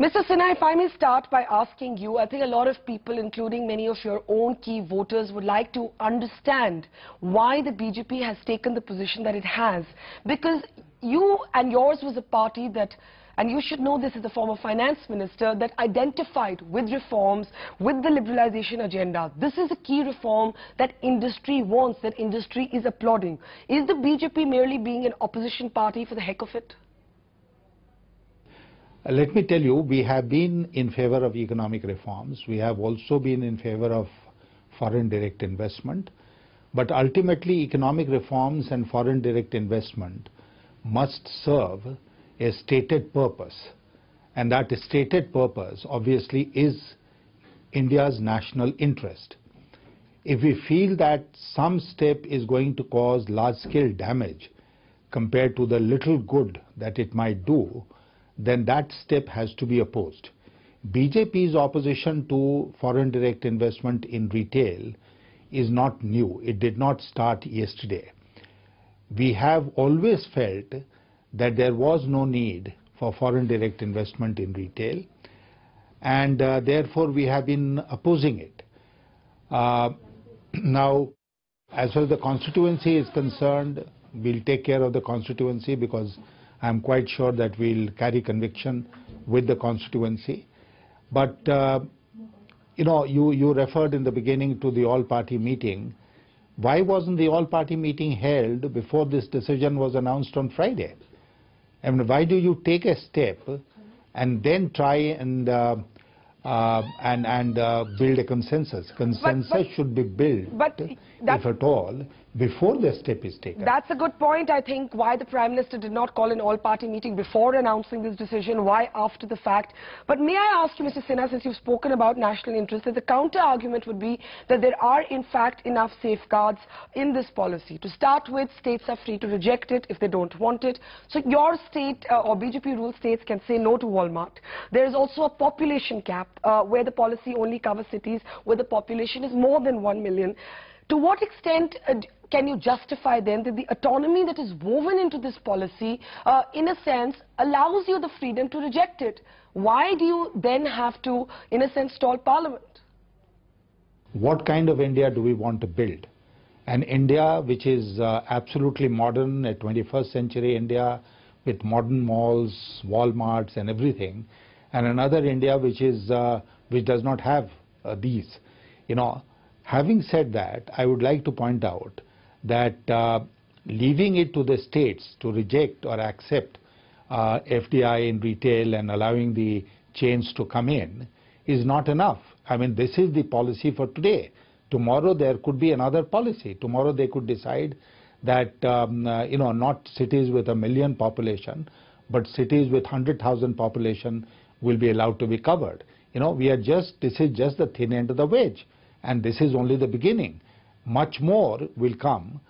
Mr. Sinha, if I may start by asking you, I think a lot of people, including many of your own key voters, would like to understand why the BJP has taken the position that it has. Because you and yours was a party that, and you should know this as the former finance minister, that identified with reforms, with the liberalization agenda. This is a key reform that industry wants, that industry is applauding. Is the BJP merely being an opposition party for the heck of it? Let me tell you, we have been in favor of economic reforms. We have also been in favor of foreign direct investment. But ultimately, economic reforms and foreign direct investment must serve a stated purpose. And that stated purpose, obviously, is India's national interest. If we feel that some step is going to cause large-scale damage compared to the little good that it might do, then that step has to be opposed. BJP's opposition to foreign direct investment in retail is not new. It did not start yesterday. We have always felt that there was no need for foreign direct investment in retail, and therefore we have been opposing it. Now, as far as the constituency is concerned, we'll take care of the constituency because I'm quite sure that we'll carry conviction with the constituency. But, you referred in the beginning to the all-party meeting. Why wasn't the all-party meeting held before this decision was announced on Friday? I mean, why do you take a step and then try and build a consensus? Consensus should be built, if at all, before the step is taken. That's a good point. I think why the Prime Minister did not call an all-party meeting before announcing this decision, why after the fact. But may I ask you, Mr. Sinha, since you've spoken about national interest, that the counter-argument would be that there are, in fact, enough safeguards in this policy. To start with, states are free to reject it if they don't want it. So your state or BJP-ruled states can say no to Walmart. There is also a population cap where the policy only covers cities where the population is more than 1 million. To what extent can you justify then that the autonomy that is woven into this policy, in a sense, allows you the freedom to reject it? Why do you then have to, in a sense, stall Parliament? What kind of India do we want to build? An India which is absolutely modern, a 21st century India with modern malls, Walmarts and everything, and another India which does not have these. Having said that, I would like to point out that leaving it to the states to reject or accept FDI in retail and allowing the chains to come in is not enough. I mean, this is the policy for today. Tomorrow there could be another policy. Tomorrow they could decide that, not cities with 1 million population, but cities with 100,000 population will be allowed to be covered. This is just the thin end of the wedge. And this is only the beginning. Much more will come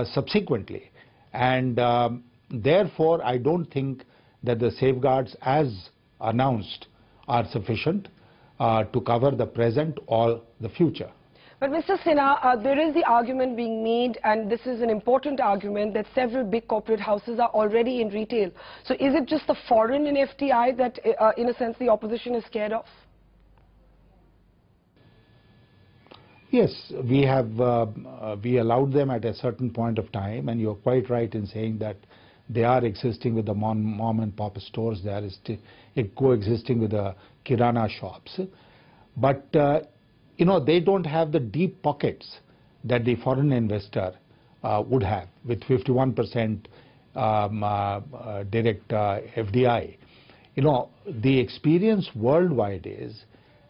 subsequently. And therefore, I don't think that the safeguards as announced are sufficient to cover the present or the future. But Mr. Sinha, there is the argument being made, and this is an important argument, that several big corporate houses are already in retail. So is it just the foreign in FDI that, in a sense, the opposition is scared of? Yes, we allowed them at a certain point of time, and you're quite right in saying that they are existing with the mom and pop stores, they are coexisting with the kirana shops. But, they don't have the deep pockets that the foreign investor would have with 51% direct FDI. The experience worldwide is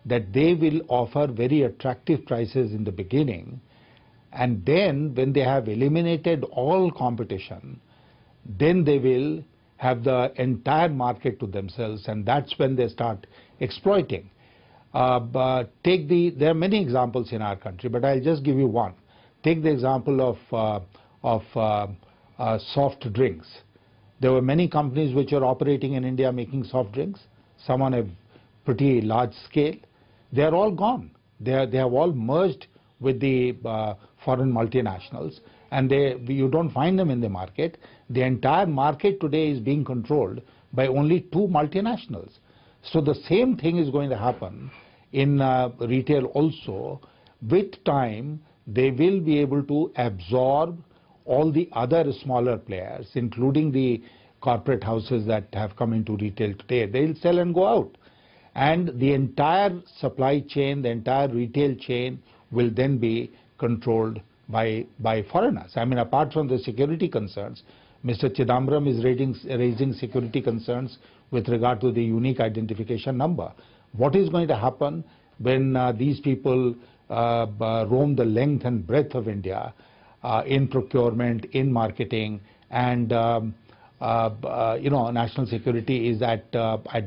that they will offer very attractive prices in the beginning, and then when they have eliminated all competition, then they will have the entire market to themselves, and that's when they start exploiting. But there are many examples in our country, but I'll just give you one. Take the example of soft drinks. There were many companies which are operating in India making soft drinks, some on a pretty large scale. They are all gone. They have all merged with the foreign multinationals, and you don't find them in the market. The entire market today is being controlled by only 2 multinationals. So the same thing is going to happen in retail also. With time, they will be able to absorb all the other smaller players, including the corporate houses that have come into retail today. They'll sell and go out. And the entire supply chain, the entire retail chain will then be controlled by foreigners. I mean, apart from the security concerns, Mr. Chidambaram is raising security concerns with regard to the unique identification number. What is going to happen when these people roam the length and breadth of India in procurement, in marketing, and national security is at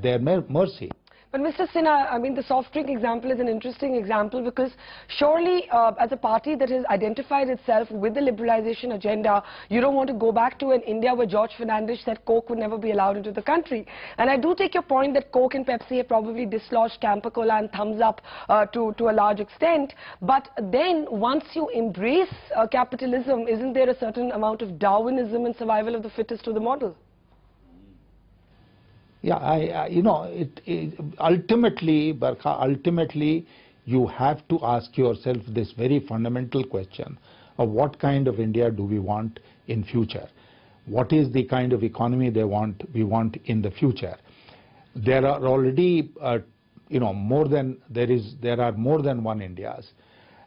their mercy? But Mr. Sinha, I mean, the soft drink example is an interesting example because surely as a party that has identified itself with the liberalization agenda, you don't want to go back to an India where George Fernandes said Coke would never be allowed into the country. And I do take your point that Coke and Pepsi have probably dislodged Campa Cola and Thumbs Up to a large extent. But then once you embrace capitalism, isn't there a certain amount of Darwinism and survival of the fittest to the model? Yeah, ultimately, Barkha, ultimately you have to ask yourself this very fundamental question of what kind of India do we want in future? What is the kind of economy we want in the future? There are already, there are more than one Indias,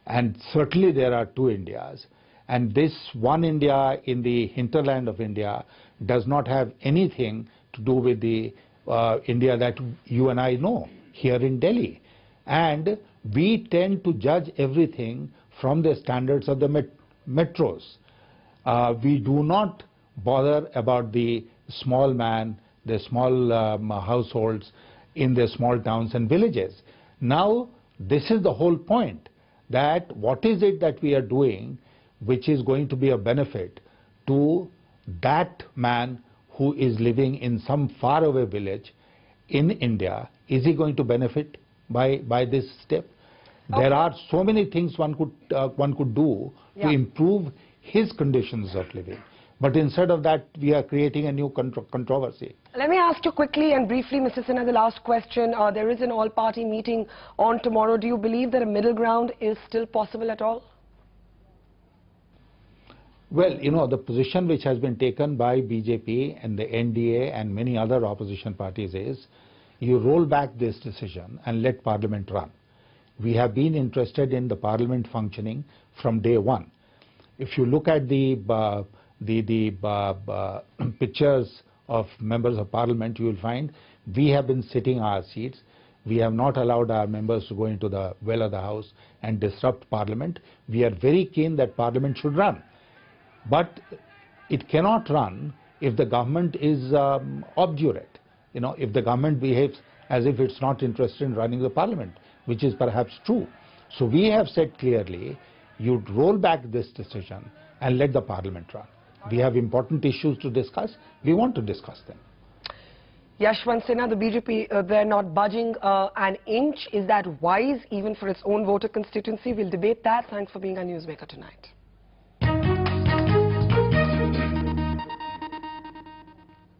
and certainly there are two Indias. And this one India in the hinterland of India does not have anything to do with the India that you and I know here in Delhi. And we tend to judge everything from the standards of the metros. We do not bother about the small man, the small households in the small towns and villages. Now, this is the whole point, that what is it that we are doing which is going to be a benefit to that man who is living in some faraway village in India? Is he going to benefit by this step? Okay. There are so many things one could do to improve his conditions of living. But instead of that, we are creating a new controversy. Let me ask you quickly and briefly, Mr. Sinha, the last question. There is an all-party meeting on tomorrow. Do you believe that a middle ground is still possible at all? Well, the position which has been taken by BJP and the NDA and many other opposition parties is you roll back this decision and let Parliament run. We have been interested in the Parliament functioning from day one. If you look at the pictures of members of Parliament, you will find we have been sitting our seats. We have not allowed our members to go into the well of the House and disrupt Parliament. We are very keen that Parliament should run. But it cannot run if the government is obdurate. If the government behaves as if it's not interested in running the Parliament, which is perhaps true. So we have said clearly, you roll back this decision and let the Parliament run. We have important issues to discuss. We want to discuss them. Yashwant Sinha, the BJP, they're not budging an inch. Is that wise even for its own voter constituency? We'll debate that. Thanks for being our newsmaker tonight.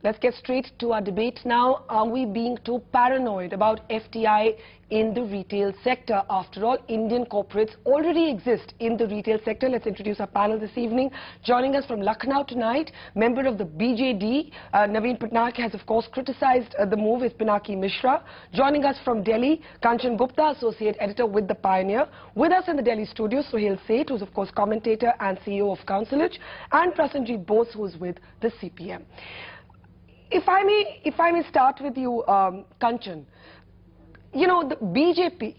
Let's get straight to our debate now. Are we being too paranoid about FDI in the retail sector? After all, Indian corporates already exist in the retail sector. Let's introduce our panel this evening. Joining us from Lucknow tonight, member of the BJD, Naveen Patnaik has of course criticized the move, is Pinaki Mishra. Joining us from Delhi, Kanchan Gupta, associate editor with The Pioneer. With us in the Delhi studio, Suhail Seth, who's of course commentator and CEO of Councilage, and Prasenjit Bose, who's with the CPM. If I may start with you, Kanchan, the BJP,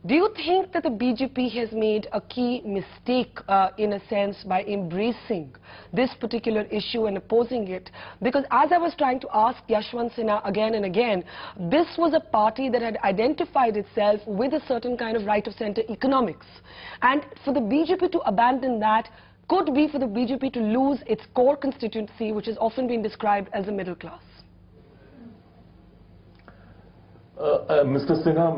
do you think that the BJP has made a key mistake in a sense by embracing this particular issue and opposing it? Because as I was trying to ask Yashwant Sinha again and again, this was a party that had identified itself with a certain kind of right-of-center economics. And for the BJP to abandon that could be for the BJP to lose its core constituency, which has often been described as the middle class. Mr. Sinha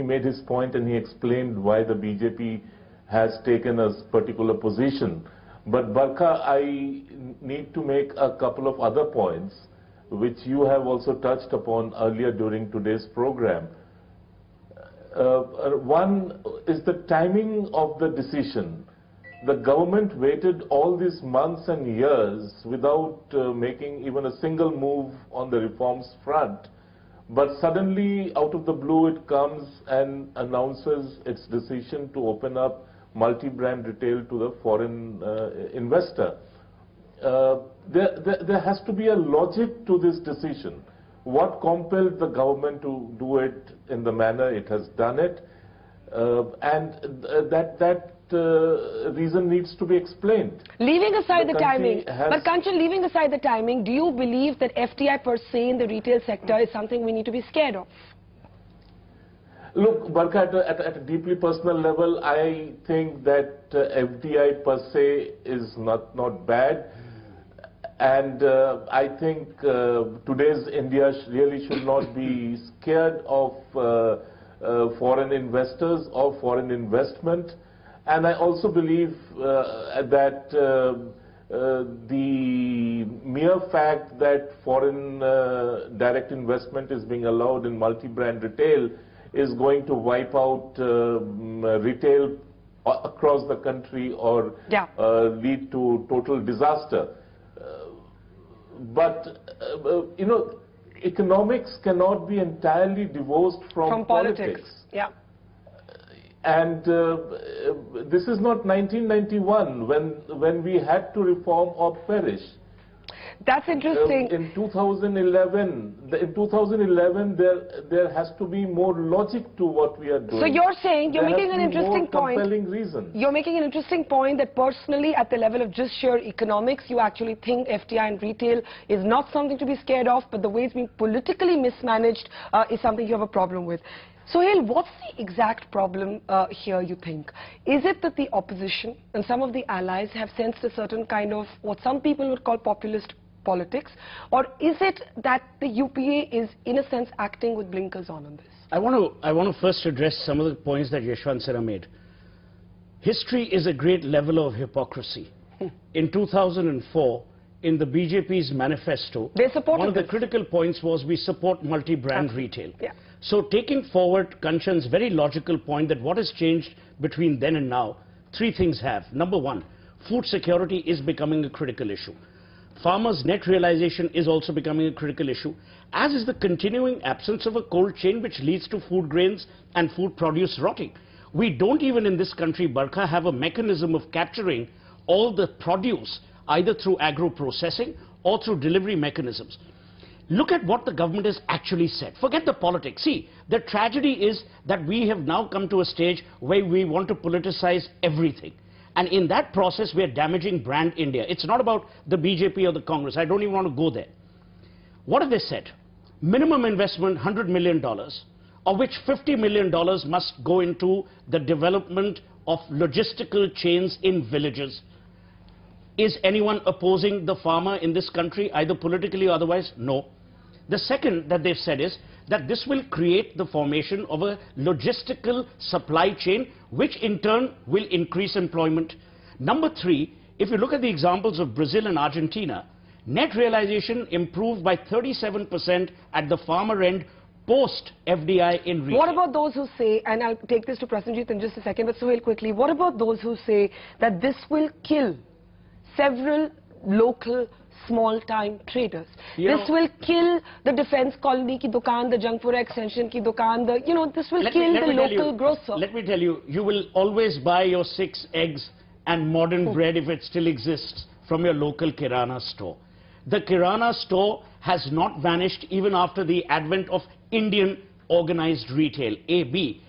made his point and he explained why the BJP has taken a particular position. But Barkha, I need to make a couple of other points. which you have also touched upon earlier during today's program. One is the timing of the decision. The government waited all these months and years without making even a single move on the reforms front. But suddenly, out of the blue, it comes and announces its decision to open up multi-brand retail to the foreign investor. There has to be a logic to this decision. What compelled the government to do it in the manner it has done it? And that reason needs to be explained. Leaving aside the timing, but Kanchan, leaving aside the timing, do you believe that FDI per se in the retail sector is something we need to be scared of? Look, Barkha, at a deeply personal level, I think that FDI per se is not bad. And I think today's India really should not be scared of foreign investors or foreign investment. And I also believe that the mere fact that foreign direct investment is being allowed in multi-brand retail is going to wipe out retail across the country or lead to total disaster. But, you know, economics cannot be entirely divorced from politics. Yeah. And this is not 1991 when we had to reform or perish. That's interesting. In 2011, there has to be more logic to what we are doing. So you're saying, you're making an interesting point. Compelling reason. You're making an interesting point that personally, at the level of just sheer economics, you actually think FDI and retail is not something to be scared of, but the way it's being politically mismanaged is something you have a problem with. Sohail, what's the exact problem here, you think? Is it that the opposition and some of the allies have sensed a certain kind of what some people would call populist politics, or is it that the UPA is, in a sense, acting with blinkers on this? I want to first address some of the points that Yashwant Sinha made. History is a great level of hypocrisy. In 2004, in the BJP's manifesto, one of the critical points was we support multi-brand retail. Yeah. So taking forward Kanchan's very logical point that what has changed between then and now, three things have. Number one, food security is becoming a critical issue. Farmers' net realization is also becoming a critical issue, as is the continuing absence of a cold chain which leads to food grains and food produce rotting. We don't even in this country, Barkha, have a mechanism of capturing all the produce either through agro-processing or through delivery mechanisms. Look at what the government has actually said. Forget the politics. See, the tragedy is that we have now come to a stage where we want to politicize everything. And in that process, we are damaging brand India. It's not about the BJP or the Congress. I don't even want to go there. What have they said? Minimum investment, $100 million, of which $50 million must go into the development of logistical chains in villages. Is anyone opposing the farmer in this country, either politically or otherwise? No. The second that they've said is that this will create the formation of a logistical supply chain, which in turn will increase employment. Number three, if you look at the examples of Brazil and Argentina, net realization improved by 37% at the farmer end post FDI in retail. What about those who say, and I'll take this to Prasenjit in just a second, but Sohail quickly, what about those who say that this will kill several local small-time traders? This will kill the defense colony ki dukaan, the Jangpura extension ki dukaan, this will kill the local grocer. Let me tell you, you will always buy your 6 eggs and modern bread, if it still exists, from your local Kirana store. The Kirana store has not vanished even after the advent of Indian organized retail, AB.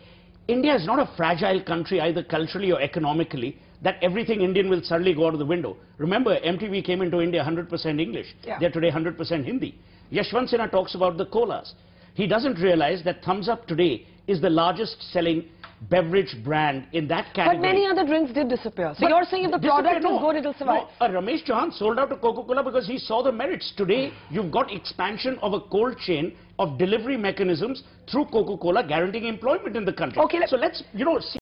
India is not a fragile country either culturally or economically, that everything Indian will suddenly go out of the window. Remember, MTV came into India 100% English. Yeah. They're today 100% Hindi. Yashwant Sinha talks about the colas. He doesn't realize that Thumbs Up today is the largest selling beverage brand in that category. But many other drinks did disappear. So you're saying if the product is good, it will survive? No, Ramesh Chauhan sold out to Coca-Cola because he saw the merits. Today, you've got expansion of a cold chain of delivery mechanisms through Coca-Cola guaranteeing employment in the country. Okay, so let's, see